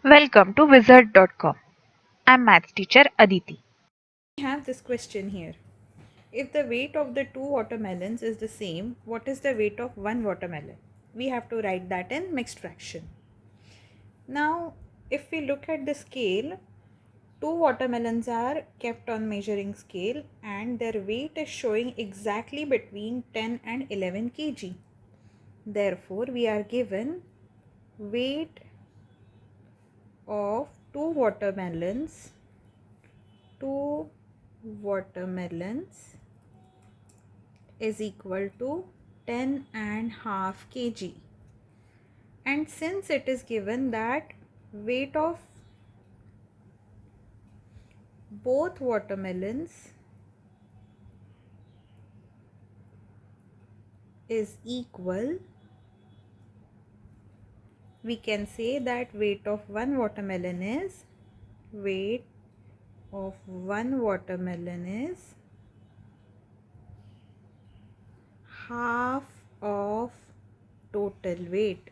Welcome to Wizard.com. I'm maths teacher Aditi. We have this question here. If the weight of the two watermelons is the same, what is the weight of one watermelon? We have to write that in mixed fraction. Now, if we look at the scale, two watermelons are kept on measuring scale and their weight is showing exactly between 10 and 11 kg. Therefore, we are given weight of two watermelons is equal to 10 and half kg, and since it is given that weight of both watermelons is equal, we can say that weight of one watermelon is half of total weight.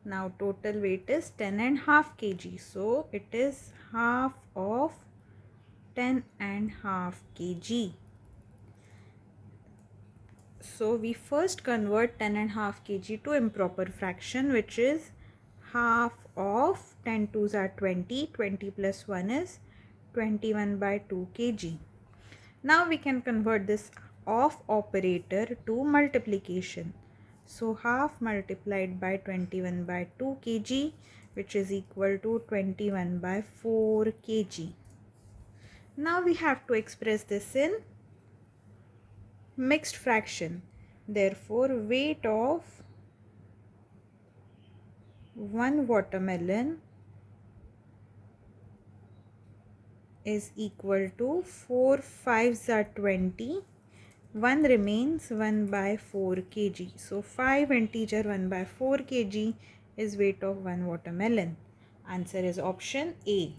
Now total weight is 10 and half kg, so it is half of 10 and half kg. So we first convert 10 and half kg to improper fraction, which is half of 10 twos are 20, 20 plus 1 is 21 by 2 kg. Now we can convert this of operator to multiplication. So half multiplied by 21 by 2 kg, which is equal to 21 by 4 kg. Now we have to express this in mixed fraction. Therefore, weight of one watermelon is equal to 4 fives are 20. 1 remains 1 by 4 kg. So 5 integer 1 by 4 kg is weight of one watermelon. Answer is option A.